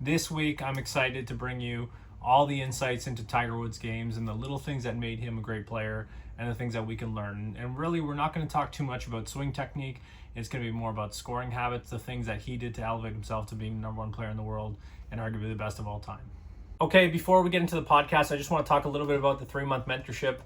This week, I'm excited to bring you all the insights into Tiger Woods' games and the little things that made him a great player and the things that we can learn. And really, we're not going to talk too much about swing technique. It's going to be more about scoring habits, the things that he did to elevate himself to being the number one player in the world and arguably the best of all time. Okay, before we get into the podcast, I just want to talk a little bit about the 3-month mentorship.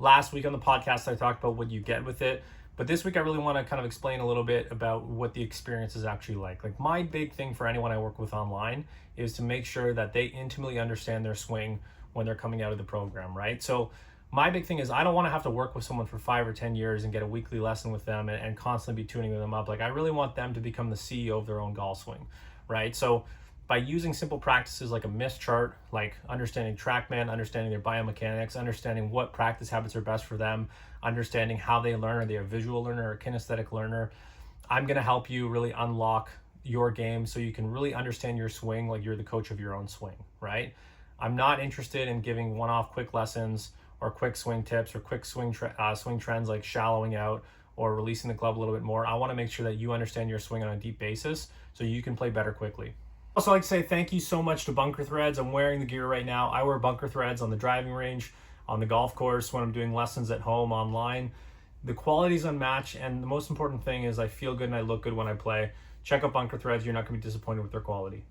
Last week on the podcast, I talked about what you get with it. But this week, I really want to kind of explain a little bit about what the experience is actually like. Like, my big thing for anyone I work with online is to make sure that they intimately understand their swing when they're coming out of the program, right? So my big thing is I don't want to have to work with someone for 5 or 10 years and get a weekly lesson with them and constantly be tuning them up. Like, I really want them to become the CEO of their own golf swing, right? So by using simple practices like a missed chart, like understanding TrackMan, understanding their biomechanics, understanding what practice habits are best for them, understanding how they learn, are they a visual learner or a kinesthetic learner, I'm going to help you really unlock your game so you can really understand your swing like you're the coach of your own swing, right? I'm not interested in giving one-off quick lessons or quick swing tips or quick swing trends like shallowing out or releasing the club a little bit more. I want to make sure that you understand your swing on a deep basis so you can play better quickly. Also, like to say thank you so much to Bunker Threads. I'm wearing the gear right now. I wear Bunker Threads on the driving range, on the golf course, when I'm doing lessons at home, online. The quality is unmatched, and the most important thing is I feel good and I look good when I play. Check out Bunker Threads. You're not going to be disappointed with their quality.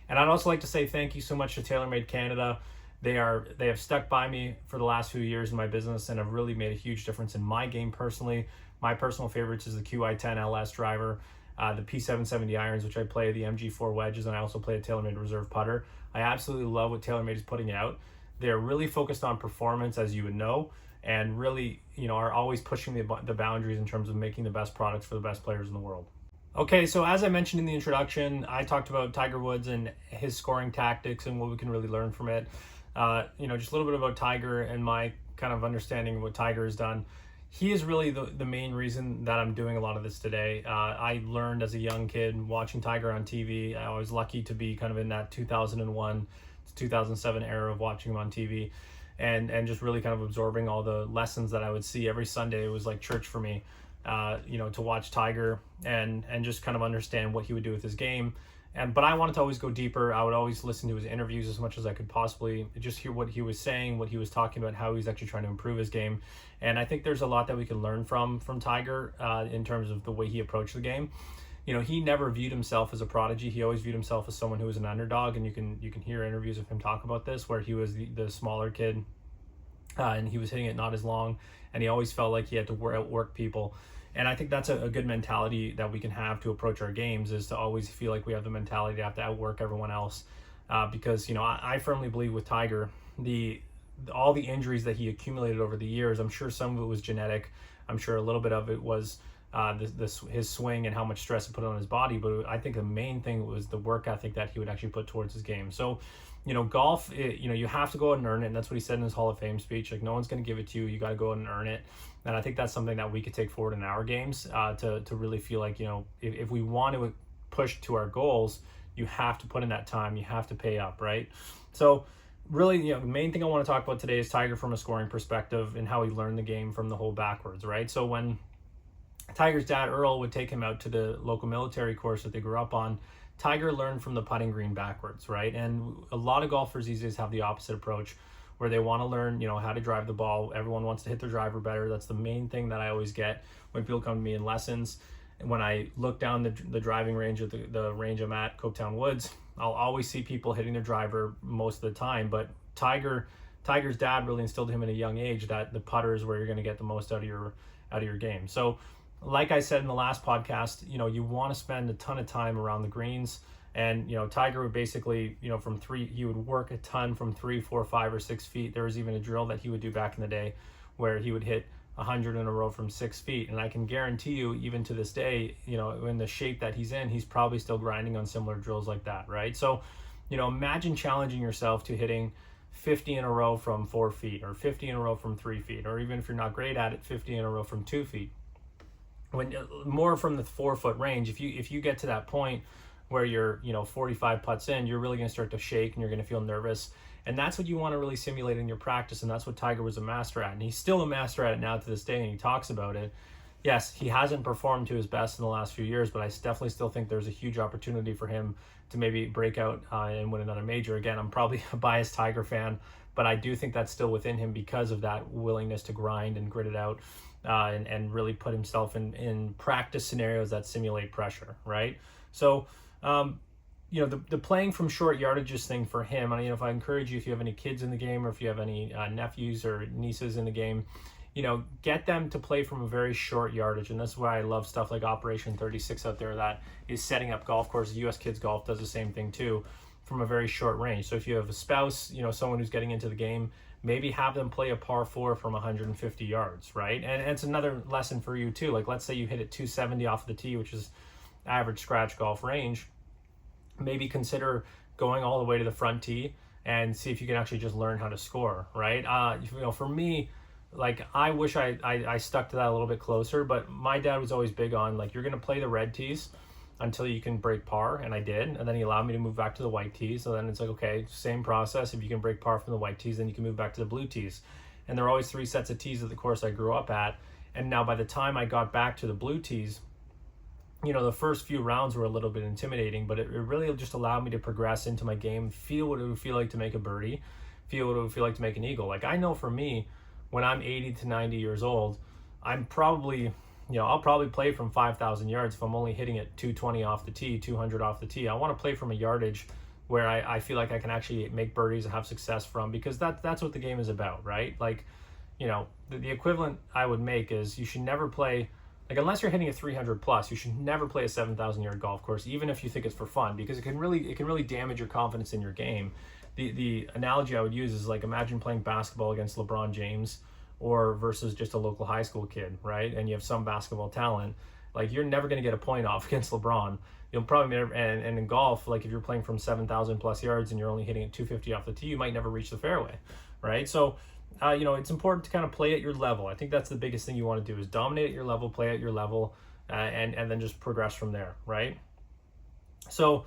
And I'd also like to say thank you so much to TaylorMade Canada. They have stuck by me for the last few years in my business and have really made a huge difference in my game personally. My personal favorites is the QI10 LS driver, the P770 irons, which I play, the MG4 wedges, and I also play a TaylorMade Reserve putter. I absolutely love what TaylorMade is putting out. They're really focused on performance, as you would know, and really, are always pushing the boundaries in terms of making the best products for the best players in the world. Okay, so as I mentioned in the introduction, I talked about Tiger Woods and his scoring tactics and what we can really learn from it. Just a little bit about Tiger and my kind of understanding of what Tiger has done. He is really the main reason that I'm doing a lot of this today. I learned as a young kid watching Tiger on TV. I was lucky to be kind of in that 2001 to 2007 era of watching him on TV and just really kind of absorbing all the lessons that I would see every Sunday. It was like church for me, to watch Tiger and just kind of understand what he would do with his game. But I wanted to always go deeper. I would always listen to his interviews as much as I could possibly, just hear what he was saying, what he was talking about, how he's actually trying to improve his game. And I think there's a lot that we can learn from Tiger in terms of the way he approached the game. He never viewed himself as a prodigy. He always viewed himself as someone who was an underdog. And you can hear interviews of him talk about this, where he was the smaller kid and he was hitting it not as long. And he always felt like he had to outwork people. And I think that's a good mentality that we can have to approach our games, is to always feel like we have the mentality to have to outwork everyone else. Because, I firmly believe with Tiger, all the injuries that he accumulated over the years, I'm sure some of it was genetic. I'm sure a little bit of it was his swing and how much stress it put on his body. But I think the main thing was the work ethic that he would actually put towards his game. So, golf, you have to go out and earn it. And that's what he said in his Hall of Fame speech. Like, no one's going to give it to you. You got to go out and earn it. And I think that's something that we could take forward in our games to really feel like, if we want to push to our goals, you have to put in that time. You have to pay up, right? So really, the main thing I want to talk about today is Tiger from a scoring perspective and how he learned the game from the hole backwards, right? So when Tiger's dad, Earl, would take him out to the local military course that they grew up on, Tiger learned from the putting green backwards, right? And a lot of golfers these days have the opposite approach, where they want to learn, how to drive the ball. Everyone wants to hit their driver better. That's the main thing that I always get when people come to me in lessons. And when I look down the driving range of the range I'm at, Coketown Woods, I'll always see people hitting their driver most of the time. But Tiger's dad really instilled him at a young age that the putter is where you're going to get the most out of your game. So, like I said in the last podcast, you want to spend a ton of time around the greens. And, Tiger would basically, from three, he would work a ton from 3, 4, 5, or 6 feet. There was even a drill that he would do back in the day where he would hit 100 in a row from 6 feet. And I can guarantee you, even to this day, in the shape that he's in, he's probably still grinding on similar drills like that, right? So, imagine challenging yourself to hitting 50 in a row from 4 feet, or 50 in a row from 3 feet, or even if you're not great at it, 50 in a row from 2 feet. When more from the 4-foot range, if you get to that point where you're 45 putts in, you're really going to start to shake and you're going to feel nervous. And that's what you want to really simulate in your practice. And that's what Tiger was a master at. And he's still a master at it now to this day. And he talks about it. yes, he hasn't performed to his best in the last few years, but I definitely still think there's a huge opportunity for him to maybe break out and win another major. Again, I'm probably a biased Tiger fan, but I do think that's still within him because of that willingness to grind and grit it out, and really put himself in practice scenarios that simulate pressure, right? So, the playing from short yardages thing for him, and if I encourage you, if you have any kids in the game or if you have any nephews or nieces in the game, get them to play from a very short yardage. And that's why I love stuff like Operation 36 out there that is setting up golf courses. US Kids Golf does the same thing too, from a very short range. So if you have a spouse, someone who's getting into the game, maybe have them play a par 4 from 150 yards, right? And it's another lesson for you too. Like, let's say you hit it 270 off the tee, which is average scratch golf range. Maybe consider going all the way to the front tee and see if you can actually just learn how to score, right? For me, like, I wish I stuck to that a little bit closer, but my dad was always big on, like, you're going to play the red tees until you can break par, and I did, and then he allowed me to move back to the white tees. So then it's like, okay, same process. If you can break par from the white tees, then you can move back to the blue tees. And there are always 3 sets of tees at the course I grew up at, and now by the time I got back to the blue tees, the first few rounds were a little bit intimidating, but it really just allowed me to progress into my game, feel what it would feel like to make a birdie, feel what it would feel like to make an eagle. Like, I know for me, when I'm 80 to 90 years old, I'm probably, I'll probably play from 5,000 yards if I'm only hitting it 220 off the tee, 200 off the tee. I want to play from a yardage where I feel like I can actually make birdies and have success from, because that's what the game is about, right? Like, the equivalent I would make is you should never play, like, unless you're hitting a 300 plus, you should never play a 7,000 yard golf course, even if you think it's for fun, because it can really damage your confidence in your game. The analogy I would use is, like, imagine playing basketball against LeBron James or versus just a local high school kid, right? And you have some basketball talent. Like, you're never going to get a point off against LeBron. You'll probably never, and in golf, like, if you're playing from 7,000 plus yards and you're only hitting at 250 off the tee, you might never reach the fairway, right? So, it's important to kind of play at your level. I think that's the biggest thing you want to do, is dominate at your level, play at your level, and then just progress from there, right? So,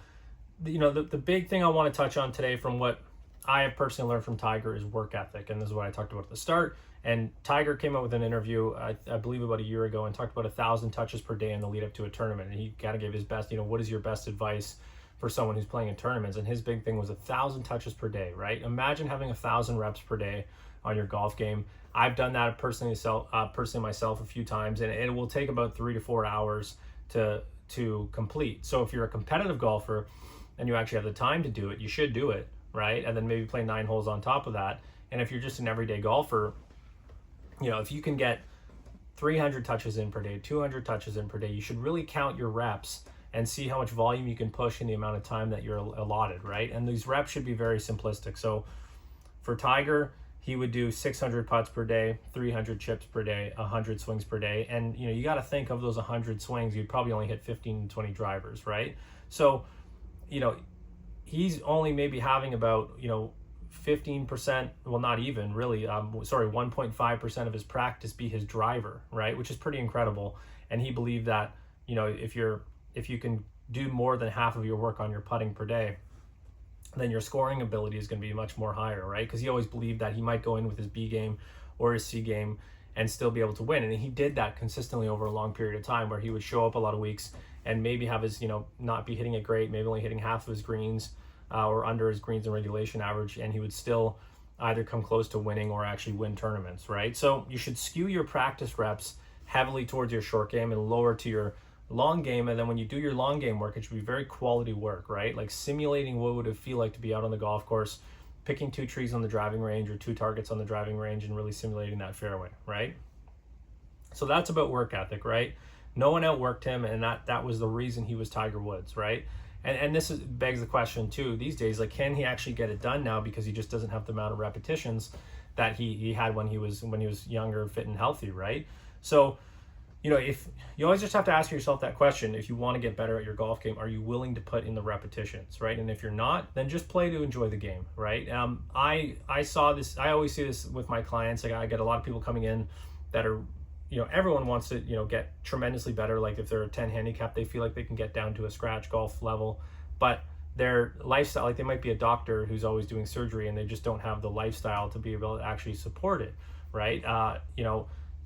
the big thing I want to touch on today from what I have personally learned from Tiger is work ethic. And this is what I talked about at the start. And Tiger came out with an interview, I believe about a year ago, and talked about 1,000 touches per day in the lead up to a tournament. And he kind of gave his best, what is your best advice for someone who's playing in tournaments? And his big thing was 1,000 touches per day, right? Imagine having 1,000 reps per day on your golf game. I've done that personally myself a few times, and it will take about 3 to 4 hours to complete. So if you're a competitive golfer and you actually have the time to do it, you should do it, right? And then maybe play 9 holes on top of that. And if you're just an everyday golfer, if you can get 300 touches in per day, 200 touches in per day, you should really count your reps and see how much volume you can push in the amount of time that you're allotted, right? And these reps should be very simplistic. So for Tiger, he would do 600 putts per day, 300 chips per day, 100 swings per day. And, you got to think of those 100 swings, you'd probably only hit 15 to 20 drivers, right? So, he's only maybe having about, 15%, well, not even really, 1.5% of his practice be his driver, right? Which is pretty incredible. And he believed that, if you can do more than half of your work on your putting per day, then your scoring ability is going to be much more higher, right? Because he always believed that he might go in with his B game or his C game and still be able to win. And he did that consistently over a long period of time, where he would show up a lot of weeks and maybe have his, not be hitting it great, maybe only hitting half of his greens or under his greens and regulation average, and he would still either come close to winning or actually win tournaments, right? So you should skew your practice reps heavily towards your short game and lower to your long game. And then when you do your long game work, it should be very quality work, right? Like simulating what would it feel like to be out on the golf course, picking 2 trees on the driving range or 2 targets on the driving range, and really simulating that fairway, right? So that's about work ethic, right? No one outworked him, and that was the reason he was Tiger Woods, right? And this begs the question too these days, like, can he actually get it done now, because he just doesn't have the amount of repetitions that he had when he was younger, fit and healthy, right? So, if you always just have to ask yourself that question, if you want to get better at your golf game, are you willing to put in the repetitions, right? And if you're not, then just play to enjoy the game, right? I saw this, I always see this with my clients. Like, I get a lot of people coming in that are, everyone wants to, get tremendously better. Like, if they're a 10 handicap, they feel like they can get down to a scratch golf level, but their lifestyle, like, they might be a doctor who's always doing surgery and they just don't have the lifestyle to be able to actually support it, right?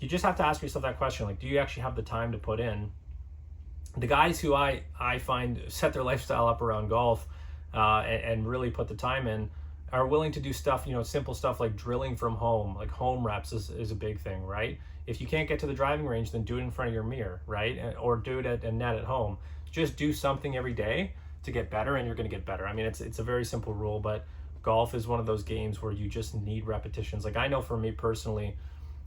you just have to ask yourself that question, like, do you actually have the time to put in? The guys who I find set their lifestyle up around golf and really put the time in are willing to do stuff, simple stuff like drilling from home, like home reps is a big thing, right? If you can't get to the driving range, then do it in front of your mirror, right? Or do it at a net at home. Just do something every day to get better, and you're going to get better. I mean, it's a very simple rule, but golf is one of those games where you just need repetitions. Like, I know for me personally,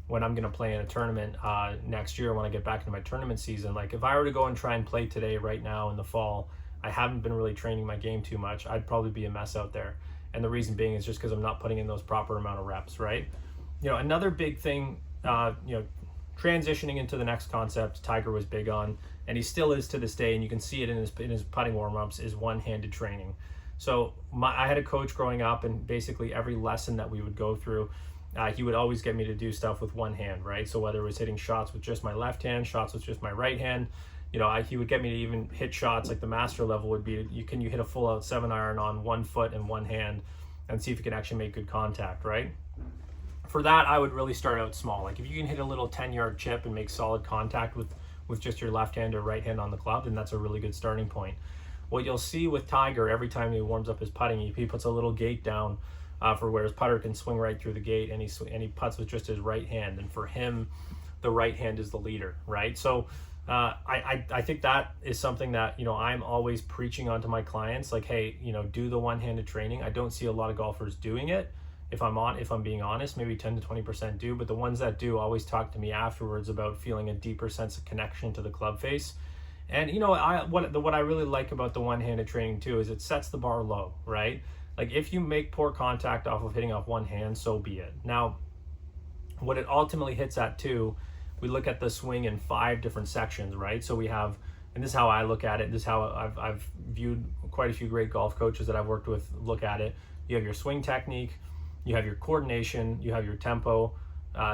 when I'm going to play in a tournament next year, when I get back into my tournament season, like if I were to go and try and play today right now in the fall, I haven't been really training my game too much. I'd probably be a mess out there. And the reason being is just because I'm not putting in those proper amount of reps, right? Another big thing, transitioning into the next concept Tiger was big on, and he still is to this day, and you can see it in his putting warm-ups, is one-handed training. So I had a coach growing up, and basically every lesson that we would go through, he would always get me to do stuff with one hand, right? So whether it was hitting shots with just my left hand, shots with just my right hand, he would get me to even hit shots like the master level would be, can you hit a full out 7-iron on one foot and one hand and see if you can actually make good contact, right? For that, I would really start out small. Like if you can hit a little 10-yard chip and make solid contact with just your left hand or right hand on the club, then that's a really good starting point. What you'll see with Tiger, every time he warms up his putting, he puts a little gate down for where his putter can swing right through the gate, and he putts with just his right hand. And for him, the right hand is the leader, right? So I think that is something that I'm always preaching onto my clients, like, hey, do the one-handed training. I don't see a lot of golfers doing it. If I'm being honest, maybe 10 to 20% do, but the ones that do always talk to me afterwards about feeling a deeper sense of connection to the club face. And what I really like about the one-handed training too is it sets the bar low, right? Like if you make poor contact off of hitting off one hand, so be it. Now, what it ultimately hits at too, we look at the swing in 5 different sections, right? So we have, and this is how I look at it, this is how I've viewed quite a few great golf coaches that I've worked with look at it. You have your swing technique, you have your coordination, you have your tempo,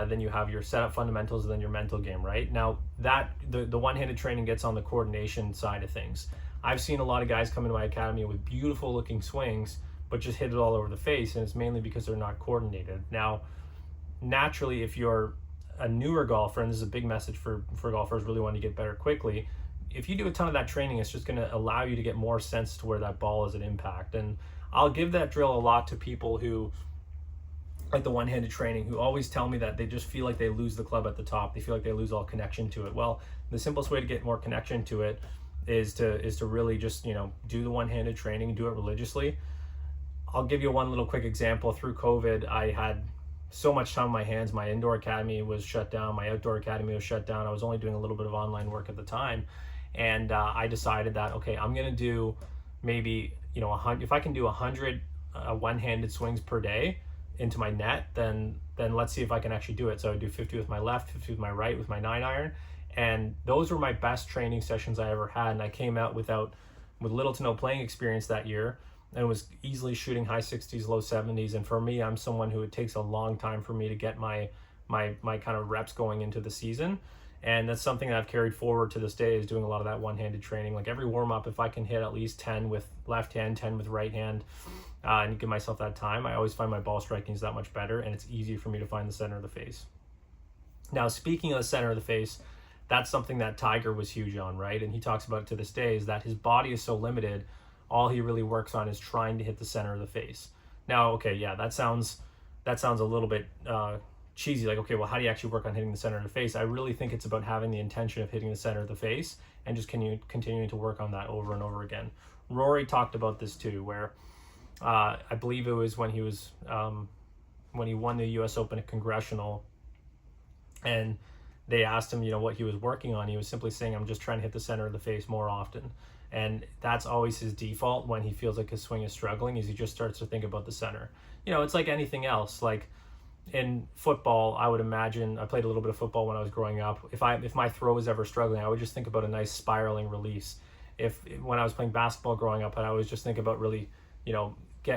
then you have your setup fundamentals, and then your mental game, right? Now that the one-handed training gets on the coordination side of things. I've seen a lot of guys come into my academy with beautiful looking swings, but just hit it all over the face, and it's mainly because they're not coordinated. Now, naturally, if you're a newer golfer, and this is a big message for golfers really wanting to get better quickly, if you do a ton of that training, it's just going to allow you to get more sense to where that ball is at impact. And I'll give that drill a lot to people who like the one-handed training, who always tell me that they just feel like they lose the club at the top. They feel like they lose all connection to it. Well, the simplest way to get more connection to it is to really just do the one-handed training, do it religiously. I'll give you one little quick example. Through COVID, I had so much time on my hands. My indoor academy was shut down. My outdoor academy was shut down. I was only doing a little bit of online work at the time. And I decided that, okay, I'm going to do maybe, 100, if I can do 100 one-handed swings per day into my net, then let's see if I can actually do it. So I would do 50 with my left, 50 with my right, with my 9-iron. And those were my best training sessions I ever had. And I came out with little to no playing experience that year, and was easily shooting high 60s, low 70s. And for me, I'm someone who it takes a long time for me to get my kind of reps going into the season. And that's something that I've carried forward to this day, is doing a lot of that one-handed training. Like every warm-up, if I can hit at least 10 with left hand, 10 with right hand, and give myself that time, I always find my ball striking is that much better, and it's easier for me to find the center of the face. Now, speaking of the center of the face, that's something that Tiger was huge on, right? And he talks about it to this day, is that his body is so limited, all he really works on is trying to hit the center of the face. Now, okay, yeah, that sounds a little bit cheesy. Like, okay, well, how do you actually work on hitting the center of the face? I really think it's about having the intention of hitting the center of the face and just continuing to work on that over and over again. Rory talked about this too, where I believe it was when he won the U.S. Open at Congressional, and they asked him, what he was working on. He was simply saying, I'm just trying to hit the center of the face more often. And that's always his default when he feels like his swing is struggling, is he just starts to think about the center. It's like anything else. Like in football, I would imagine, I played a little bit of football when I was growing up. If my throw was ever struggling, I would just think about a nice spiraling release. When I was playing basketball growing up, I always just think about really,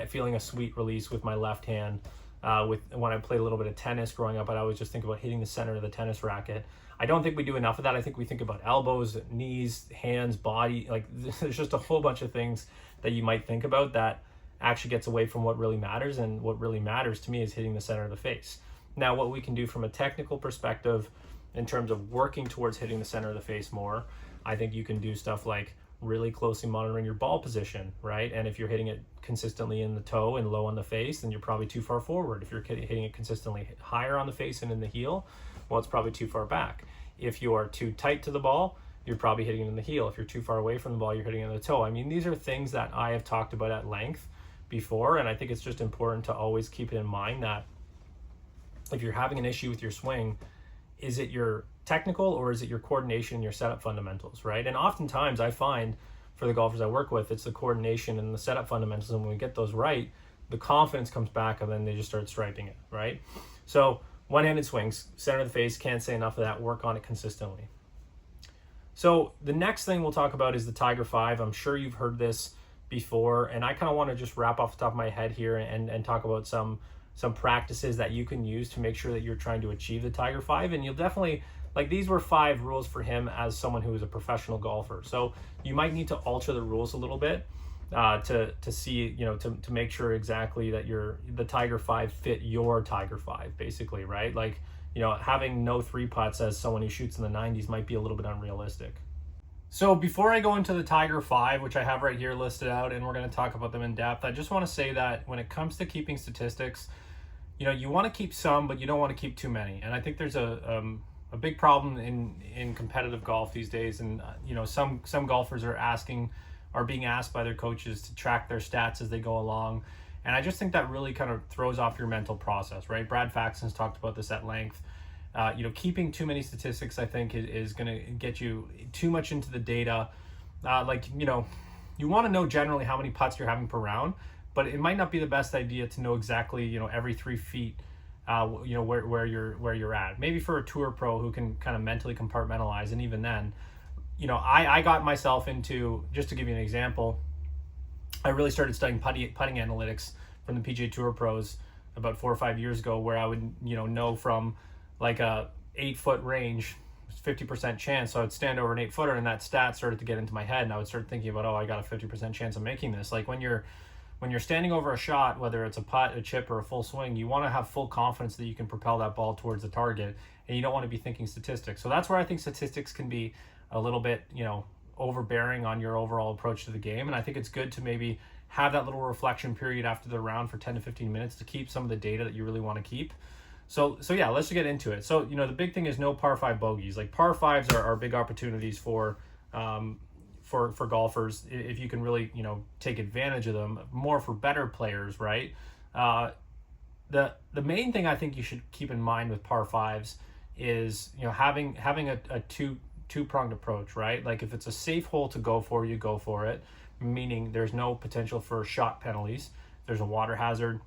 feeling a sweet release with my left hand. When I played a little bit of tennis growing up, I'd always just think about hitting the center of the tennis racket. I don't think we do enough of that. I think we think about elbows, knees, hands, body. Like there's just a whole bunch of things that you might think about that actually gets away from what really matters. And what really matters to me is hitting the center of the face. Now, what we can do from a technical perspective in terms of working towards hitting the center of the face more, I think you can do stuff like really closely monitoring your ball position, right? And if you're hitting it consistently in the toe and low on the face, then you're probably too far forward. If you're hitting it consistently higher on the face and in the heel, well, it's probably too far back. If you are too tight to the ball, you're probably hitting it in the heel. If you're too far away from the ball, you're hitting it in the toe. I mean, these are things that I have talked about at length before, and I think it's just important to always keep it in mind that if you're having an issue with your swing, is it your technical or is it your coordination, your setup fundamentals, right? And oftentimes I find for the golfers I work with, it's the coordination and the setup fundamentals, and when we get those right, the confidence comes back and then they just start striping it, right? So one-handed swings, center of the face, can't say enough of that, work on it consistently. So the next thing we'll talk about is the Tiger 5. I'm sure you've heard this before, and I kind of want to just wrap off the top of my head here and talk about some practices that you can use to make sure that you're trying to achieve the Tiger 5. And you'll definitely, like, these were 5 rules for him as someone who is a professional golfer. So you might need to alter the rules a little bit to see, to make sure exactly that the Tiger 5 fit your Tiger 5, basically, right? Like, having no 3 putts as someone who shoots in the 90s might be a little bit unrealistic. So before I go into the Tiger 5, which I have right here listed out, and we're going to talk about them in depth, I just want to say that when it comes to keeping statistics, you want to keep some, but you don't want to keep too many. And I think there's a big problem in competitive golf these days. And, some golfers are being asked by their coaches to track their stats as they go along. And I just think that really kind of throws off your mental process, right? Brad Faxon's talked about this at length. Keeping too many statistics, I think, is going to get you too much into the data. You want to know generally how many putts you're having per round, but it might not be the best idea to know exactly, every 3 feet, where you're at. Maybe for a tour pro who can kind of mentally compartmentalize, and even then, I got myself into, just to give you an example, I really started studying putting analytics from the PGA Tour pros about 4 or 5 years ago, where I would, know from like a 8-foot range, 50% chance. So I would stand over an 8-footer, and that stat started to get into my head, and I would start thinking about, I got a 50% chance of making this. Like when you're standing over a shot, whether it's a putt, a chip, or a full swing, you want to have full confidence that you can propel that ball towards the target, and you don't want to be thinking statistics. So that's where I think statistics can be a little bit, overbearing on your overall approach to the game. And I think it's good to maybe have that little reflection period after the round for 10 to 15 minutes to keep some of the data that you really want to keep. So yeah, let's get into it. So, the big thing is no par 5 bogeys. Like par 5s are big opportunities for golfers if you can really, take advantage of them, more for better players, right? The main thing I think you should keep in mind with par 5s is, having a two-pronged approach, right? Like if it's a safe hole to go for, you go for it, meaning there's no potential for shot penalties. If there's a water hazard,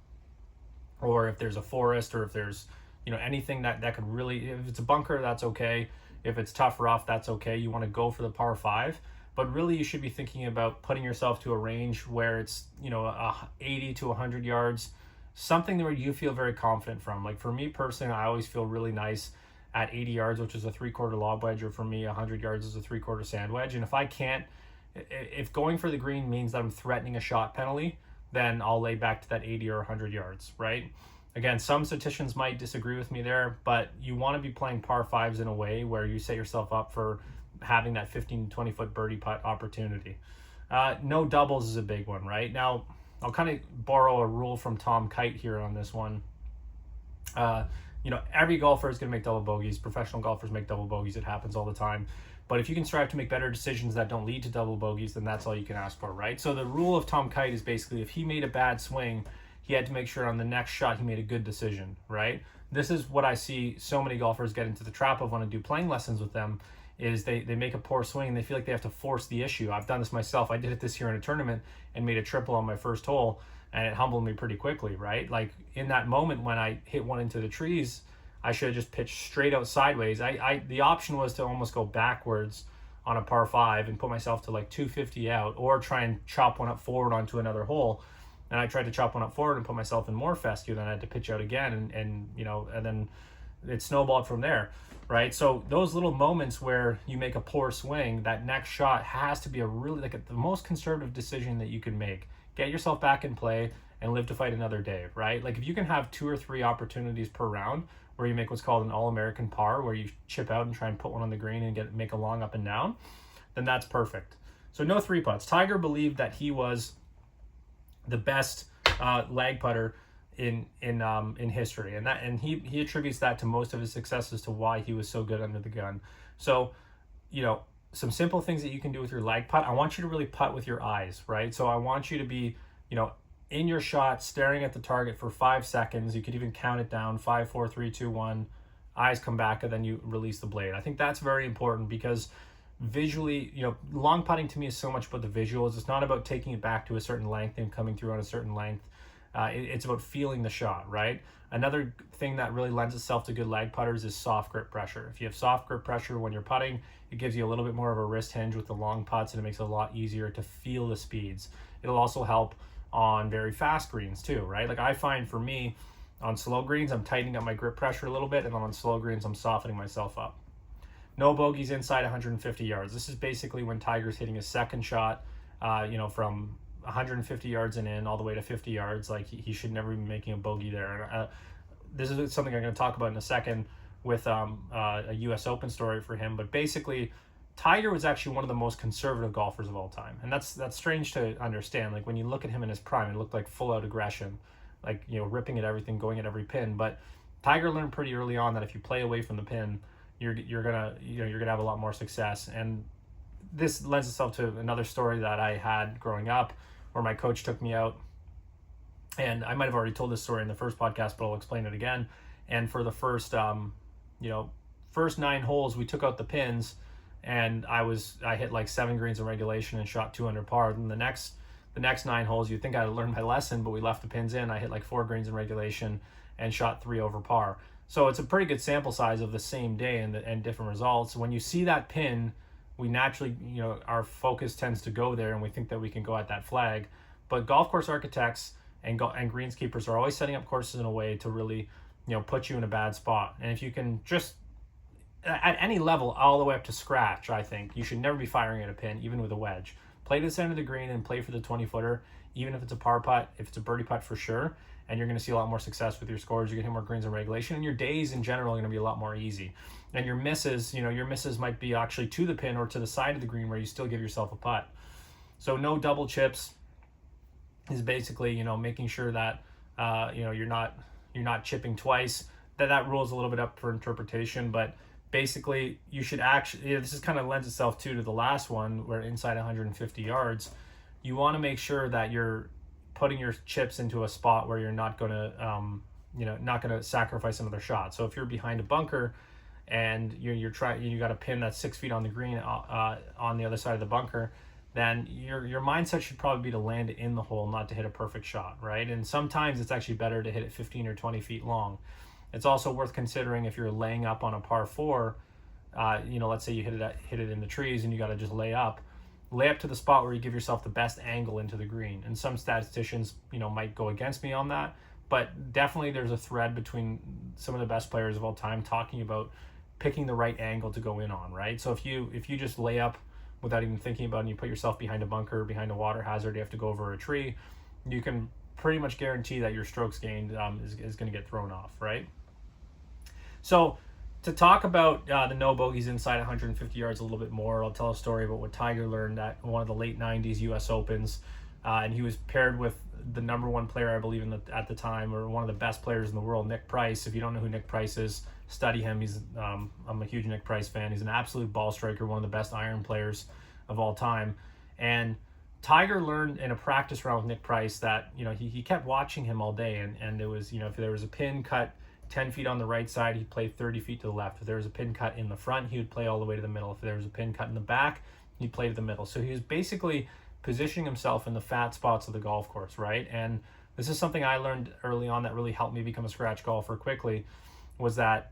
or if there's a forest, or if there's, anything that could really, if it's a bunker, that's okay. If it's tough rough, that's okay. You want to go for the par 5, but really you should be thinking about putting yourself to a range where it's, 80 to 100 yards, something where you feel very confident from. Like for me personally, I always feel really nice at 80 yards, which is a 3/4 lob wedge, or for me, 100 yards is a 3/4 sand wedge. And if going for the green means that I'm threatening a shot penalty, then I'll lay back to that 80 or 100 yards, right? Again, some statisticians might disagree with me there, but you want to be playing par 5s in a way where you set yourself up for having that 15 to 20 foot birdie putt opportunity. No doubles is a big one, right? Now, I'll kind of borrow a rule from Tom Kite here on this one. Every golfer is going to make double bogeys. Professional golfers make double bogeys. It happens all the time. But if you can strive to make better decisions that don't lead to double bogeys, then that's all you can ask for, right? So the rule of Tom Kite is basically if he made a bad swing, he had to make sure on the next shot he made a good decision, right? This is what I see so many golfers get into the trap of when I do playing lessons with them, is they make a poor swing and they feel like they have to force the issue. I've done this myself. I did it this year in a tournament and made a triple on my first hole, and it humbled me pretty quickly, right? Like in that moment when I hit one into the trees, I should have just pitched straight out sideways. The option was to almost go backwards on a par 5 and put myself to like 250 out, or try and chop one up forward onto another hole. And I tried to chop one up forward and put myself in more fescue. Then I had to pitch out again, and then it snowballed from there, right? So those little moments where you make a poor swing, that next shot has to be the most conservative decision that you can make. Get yourself back in play and live to fight another day, right? Like if you can have 2 or 3 opportunities per round where you make what's called an All-American par, where you chip out and try and put one on the green and make a long up and down, then that's perfect. So no 3 putts. Tiger believed that he was the best lag putter in history, and he attributes that to most of his successes to why he was so good under the gun. So, some simple things that you can do with your lag putt. I want you to really putt with your eyes, right? So I want you to be, in your shot, staring at the target for 5 seconds. You could even count it down: 5, 4, 3, 2, 1. Eyes come back, and then you release the blade. I think that's very important because visually, long putting to me is so much about the visuals. It's not about taking it back to a certain length and coming through on a certain length. It's about feeling the shot, right? Another thing that really lends itself to good lag putters is soft grip pressure. If you have soft grip pressure when you're putting, it gives you a little bit more of a wrist hinge with the long putts, and it makes it a lot easier to feel the speeds. It'll also help on very fast greens too, right? Like I find for me, on slow greens, I'm tightening up my grip pressure a little bit, and on slow greens, I'm softening myself up. No bogeys inside 150 yards. This is basically when Tiger's hitting his second shot, from 150 yards and in all the way to 50 yards. Like he should never be making a bogey there. This is something I'm going to talk about in a second with a U.S. Open story for him. But basically, Tiger was actually one of the most conservative golfers of all time, and that's strange to understand. Like when you look at him in his prime, it looked like full out aggression, like ripping at everything, going at every pin. But Tiger learned pretty early on that if you play away from the pin, you're gonna have a lot more success. And this lends itself to another story that I had growing up, where my coach took me out, and I might have already told this story in the first podcast, but I'll explain it again. And for the first 9 holes, we took out the pins, and I hit like 7 greens in regulation and shot 2 under par. Then the next 9 holes, you'd think I'd learned my lesson, but we left the pins in. I hit like 4 greens in regulation and shot 3 over par. So it's a pretty good sample size of the same day and different results. When you see that pin, we naturally, our focus tends to go there, and we think that we can go at that flag. But golf course architects and greenskeepers are always setting up courses in a way to really, put you in a bad spot. And if you can just, at any level, all the way up to scratch, I think you should never be firing at a pin, even with a wedge. Play to the center of the green and play for the 20-footer, even if it's a par putt, if it's a birdie putt for sure. And you're going to see a lot more success with your scores. You're going to hit more greens in regulation, and your days in general are going to be a lot more easy. And your misses, might be actually to the pin or to the side of the green, where you still give yourself a putt. So no double chips is basically, making sure that you're not chipping twice. That rule is a little bit up for interpretation, but basically you should actually, this is kind of lends itself to the last one, where inside 150 yards, you want to make sure that you're putting your chips into a spot where you're not going to sacrifice another shot. So if you're behind a bunker and you got a pin that's 6 feet on the green on the other side of the bunker, then your mindset should probably be to land it in the hole, not to hit a perfect shot, right? And sometimes it's actually better to hit it 15 or 20 feet long. It's also worth considering if you're laying up on a par 4, let's say you hit it in the trees and you got to just lay up to the spot where you give yourself the best angle into the green. And some statisticians, might go against me on that, but definitely there's a thread between some of the best players of all time talking about picking the right angle to go in on, right? So if you just lay up without even thinking about it, and you put yourself behind a bunker, behind a water hazard, you have to go over a tree, you can pretty much guarantee that your strokes gained is going to get thrown off, right? So to talk about the no bogeys inside 150 yards a little bit more, I'll tell a story about what Tiger learned at one of the late 90s U.S. Opens. And he was paired with the number 1 player, I believe, at the time, or one of the best players in the world, Nick Price. If you don't know who Nick Price is, study him. I'm a huge Nick Price fan. He's an absolute ball striker, one of the best iron players of all time. And Tiger learned in a practice round with Nick Price that, he kept watching him all day. And it was, if there was a pin cut 10 feet on the right side, he'd play 30 feet to the left. If there was a pin cut in the front, he would play all the way to the middle. If there was a pin cut in the back, he'd play to the middle. So he was basically positioning himself in the fat spots of the golf course, right? And this is something I learned early on that really helped me become a scratch golfer quickly, was that,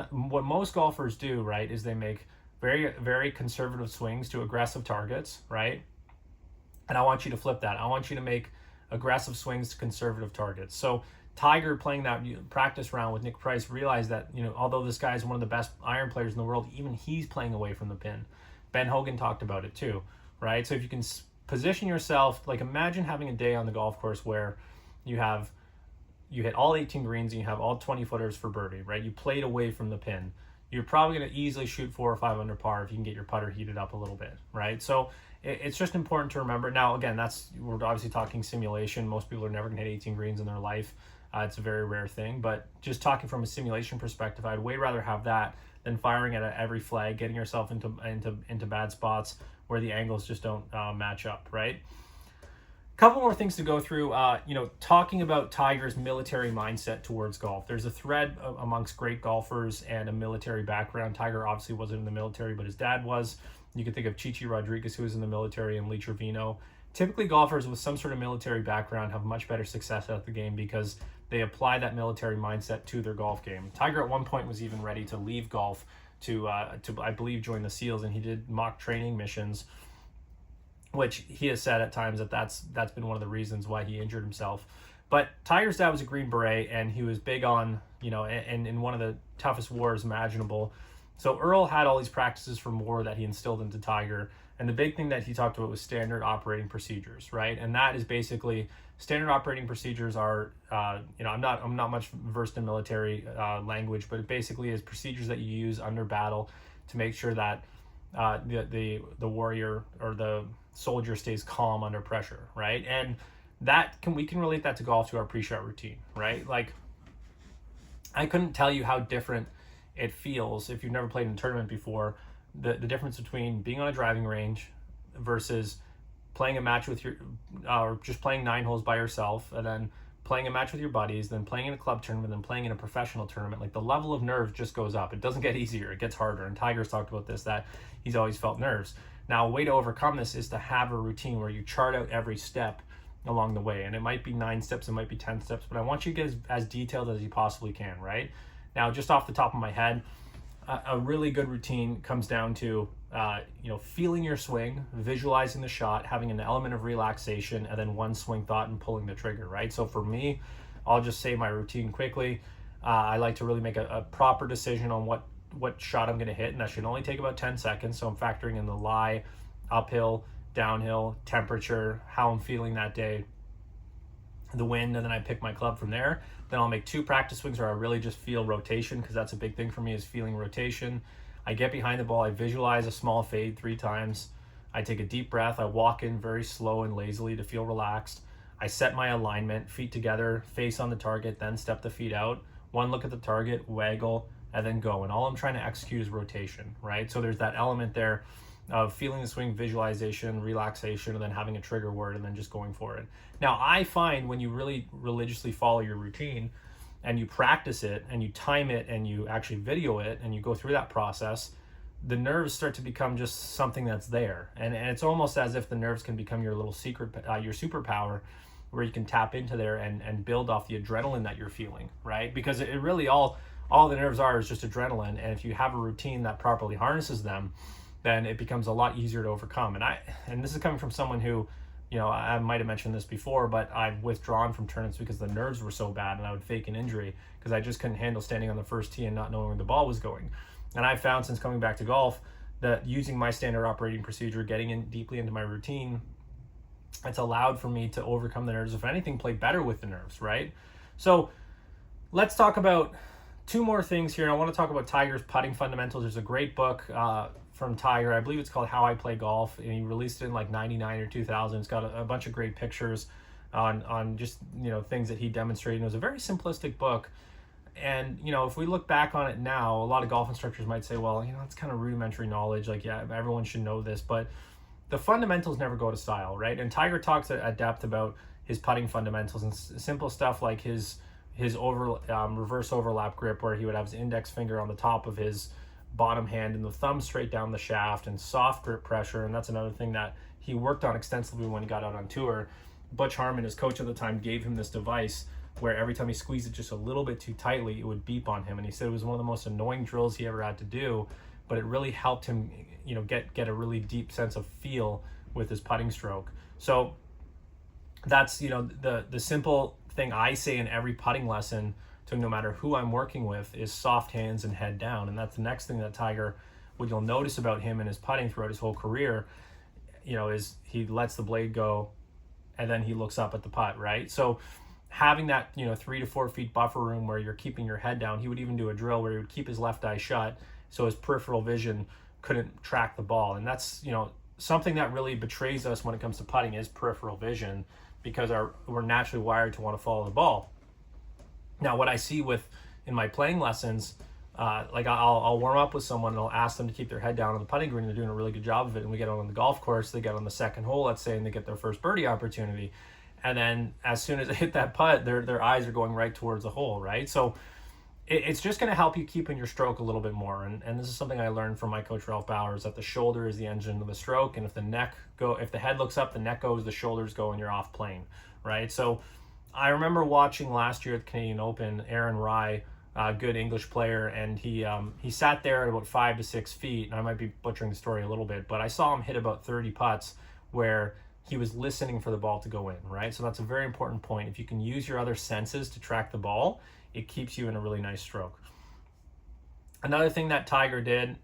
what most golfers do, right, is they make very, very conservative swings to aggressive targets, right? And I want you to flip that. I want you to make aggressive swings to conservative targets. So Tiger, playing that practice round with Nick Price, realized that, although this guy is one of the best iron players in the world, even he's playing away from the pin. Ben Hogan talked about it too, right? So if you can position yourself, like imagine having a day on the golf course where you hit all 18 greens and you have all 20 footers for birdie, right? You played away from the pin. You're probably going to easily shoot 4 or 5 under par if you can get your putter heated up a little bit, right? So it's just important to remember. Now, again, we're obviously talking simulation. Most people are never going to hit 18 greens in their life. It's a very rare thing, but just talking from a simulation perspective, I'd way rather have that than firing at every flag, getting yourself into bad spots where the angles just don't match up, right? Couple more things to go through. Talking about Tiger's military mindset towards golf. There's a thread amongst great golfers and a military background. Tiger obviously wasn't in the military, but his dad was. You can think of Chichi Rodriguez, who was in the military, and Lee Trevino. Typically, golfers with some sort of military background have much better success at the game because they apply that military mindset to their golf game. Tiger at one point was even ready to leave golf to I believe, join the SEALs, and he did mock training missions, which he has said at times that's been one of the reasons why he injured himself. But Tiger's dad was a Green Beret, and he was big on, and in one of the toughest wars imaginable. So Earl had all these practices from war that he instilled into Tiger. And the big thing that he talked about was standard operating procedures, right? And that is basically standard operating procedures are, I'm not much versed in military language, but it basically is procedures that you use under battle to make sure that the warrior or the soldier stays calm under pressure, right? And we can relate that to golf, to our pre-shot routine, right? Like, I couldn't tell you how different it feels if you've never played in a tournament before, the difference between being on a driving range versus playing a match with or just playing 9 holes by yourself, and then playing a match with your buddies, then playing in a club tournament, then playing in a professional tournament. Like, the level of nerves just goes up. It doesn't get easier, it gets harder. And Tiger's talked about this, that he's always felt nerves. Now, a way to overcome this is to have a routine where you chart out every step along the way. And it might be 9 steps, it might be 10 steps, but I want you to get as detailed as you possibly can, right? Now, just off the top of my head, a really good routine comes down to, feeling your swing, visualizing the shot, having an element of relaxation, and then one swing thought and pulling the trigger, right? So for me, I'll just say my routine quickly. I like to really make a proper decision on what shot I'm going to hit, and that should only take about 10 seconds. So I'm factoring in the lie, uphill, downhill, temperature, how I'm feeling that day, the wind, and then I pick my club from there. Then I'll make 2 practice swings where I really just feel rotation, because that's a big thing for me, is feeling rotation. I get behind the ball, I visualize a small fade 3 times. I take a deep breath, I walk in very slow and lazily to feel relaxed. I set my alignment, feet together, face on the target, then step the feet out. One look at the target, waggle, and then go. And all I'm trying to execute is rotation, right? So there's that element there of feeling the swing, visualization, relaxation, and then having a trigger word, and then just going for it. Now, I find when you really religiously follow your routine and you practice it and you time it and you actually video it and you go through that process, the nerves start to become just something that's there. And it's almost as if the nerves can become your little secret, your superpower, where you can tap into there and build off the adrenaline that you're feeling, right? Because it really, all the nerves are is just adrenaline. And if you have a routine that properly harnesses them, then it becomes a lot easier to overcome. And this is coming from someone who, I might have mentioned this before, but I've withdrawn from tournaments because the nerves were so bad and I would fake an injury because I just couldn't handle standing on the first tee and not knowing where the ball was going. And I found, since coming back to golf, that using my standard operating procedure, getting in deeply into my routine, it's allowed for me to overcome the nerves. If anything, play better with the nerves, right? So let's talk about 2 more things here. I want to talk about Tiger's putting fundamentals. There's a great book from Tiger. I believe it's called How I Play Golf, and he released it in like 99 or 2000. It's got a bunch of great pictures on just, things that he demonstrated. It was a very simplistic book. And, if we look back on it now, a lot of golf instructors might say, well, it's kind of rudimentary knowledge. Like, yeah, everyone should know this, but the fundamentals never go to style, right? And Tiger talks at depth about his putting fundamentals and simple stuff like his reverse overlap grip, where he would have his index finger on the top of his bottom hand and the thumb straight down the shaft, and soft grip pressure. And that's another thing that he worked on extensively when he got out on tour. Butch Harmon, his coach at the time, gave him this device where every time he squeezed it just a little bit too tightly, it would beep on him. And he said it was one of the most annoying drills he ever had to do, but it really helped him, get a really deep sense of feel with his putting stroke. So that's, the simple thing I say in every putting lesson to no matter who I'm working with is soft hands and head down. And that's the next thing that Tiger, what you'll notice about him and his putting throughout his whole career, is he lets the blade go and then he looks up at the putt, right? So having that 3 to 4 feet buffer room where you're keeping your head down. He would even do a drill where he would keep his left eye shut so his peripheral vision couldn't track the ball. And that's something that really betrays us when it comes to putting is peripheral vision, because we're naturally wired to want to follow the ball. Now what I see in my playing lessons, like I'll warm up with someone and I'll ask them to keep their head down on the putting green. They're doing a really good job of it, and we get on the golf course. They get on the second hole, let's say, and they get their first birdie opportunity. And then as soon as they hit that putt, their eyes are going right towards the hole, right? So it's just going to help you keep in your stroke a little bit more. And this is something I learned from my coach Ralph Bauer, that the shoulder is the engine of the stroke, and if the head looks up, the neck goes, the shoulders go, and you're off plane, right? So I remember watching last year at the Canadian Open, Aaron Rai, a good English player, and he sat there at about 5 to 6 feet, and I might be butchering the story a little bit, but I saw him hit about 30 putts where he was listening for the ball to go in, right? So that's a very important point. If you can use your other senses to track the ball, it keeps you in a really nice stroke. Another thing that Tiger did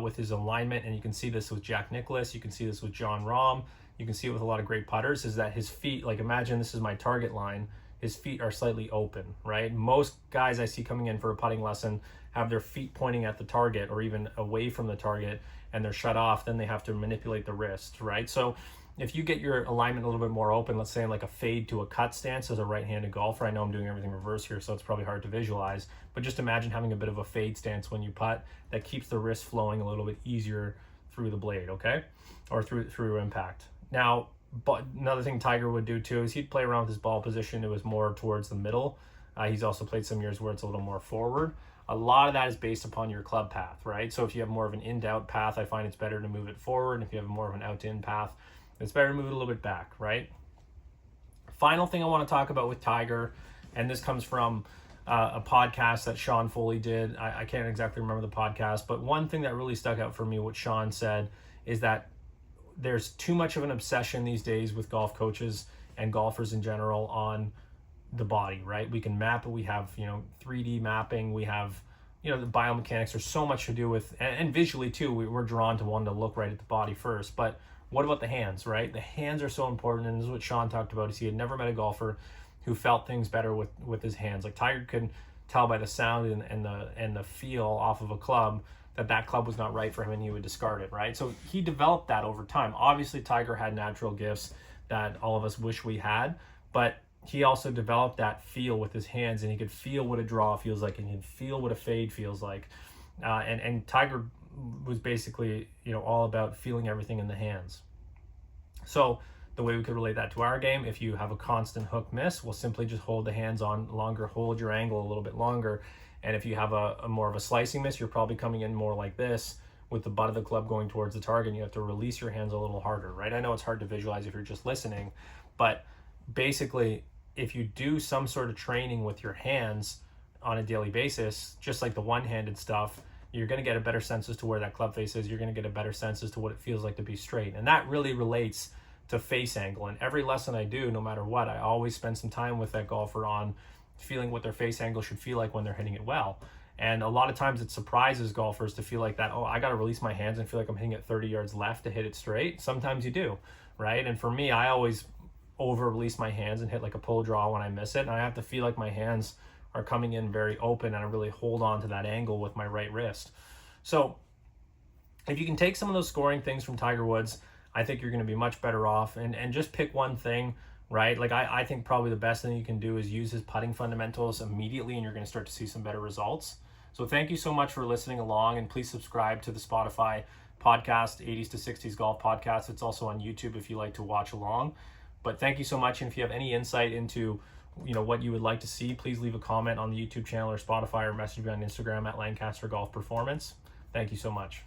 with his alignment, and you can see this with Jack Nicklaus, you can see this with John Rahm, you can see it with a lot of great putters, is that his feet, like imagine this is my target line, his feet are slightly open, right? Most guys I see coming in for a putting lesson have their feet pointing at the target or even away from the target, and they're shut off, then they have to manipulate the wrist, right? So if you get your alignment a little bit more open, let's say in like a fade to a cut stance as a right-handed golfer, I know I'm doing everything reverse here, so it's probably hard to visualize, but just imagine having a bit of a fade stance when you putt that keeps the wrist flowing a little bit easier through the blade, okay? Or through impact. Now, but another thing Tiger would do too is he'd play around with his ball position. It was more towards the middle. He's also played some years where it's a little more forward. A lot of that is based upon your club path, right? So if you have more of an in to out path, I find it's better to move it forward. If you have more of an out to in path, it's better to move it a little bit back, right? Final thing I want to talk about with Tiger, and this comes from a podcast that Sean Foley did. I can't exactly remember the podcast, but one thing that really stuck out for me, what Sean said, is that there's too much of an obsession these days with golf coaches and golfers in general on the body, right? We can map it. We have, 3D mapping. We have, the biomechanics. There's so much to do with, and visually too, we're drawn to wanting to look right at the body first. But what about the hands, right? The hands are so important. And this is what Sean talked about, is he had never met a golfer who felt things better with his hands. Like Tiger could tell by the sound and the feel off of a club that club was not right for him, and he would discard it, right? So he developed that over time. Obviously, Tiger had natural gifts that all of us wish we had, but he also developed that feel with his hands, and he could feel what a draw feels like, and he could feel what a fade feels like. And Tiger was basically, all about feeling everything in the hands. So the way we could relate that to our game, if you have a constant hook miss, we'll simply just hold the hands on longer, hold your angle a little bit longer. And if you have a more of a slicing miss, you're probably coming in more like this with the butt of the club going towards the target, and you have to release your hands a little harder, right? I know it's hard to visualize if you're just listening, but basically, if you do some sort of training with your hands on a daily basis, just like the one-handed stuff, you're going to get a better sense as to where that club face is. You're going to get a better sense as to what it feels like to be straight. And that really relates to face angle. And every lesson I do, no matter what, I always spend some time with that golfer on feeling what their face angle should feel like when they're hitting it well. And a lot of times it surprises golfers to feel like that, I got to release my hands and feel like I'm hitting it 30 yards left to hit it straight. Sometimes you do, right? And for me, I always over release my hands and hit like a pull draw when I miss it. And I have to feel like my hands are coming in very open, and I really hold on to that angle with my right wrist. So if you can take some of those scoring things from Tiger Woods, I think you're going to be much better off. And just pick one thing, right? Like I think probably the best thing you can do is use his putting fundamentals immediately, and you're going to start to see some better results. So thank you so much for listening along, and please subscribe to the Spotify podcast, 80s to 60s Golf Podcast. It's also on YouTube if you like to watch along. But thank you so much. And if you have any insight into what you would like to see, please leave a comment on the YouTube channel or Spotify, or message me on Instagram at Lancaster Golf Performance. Thank you so much.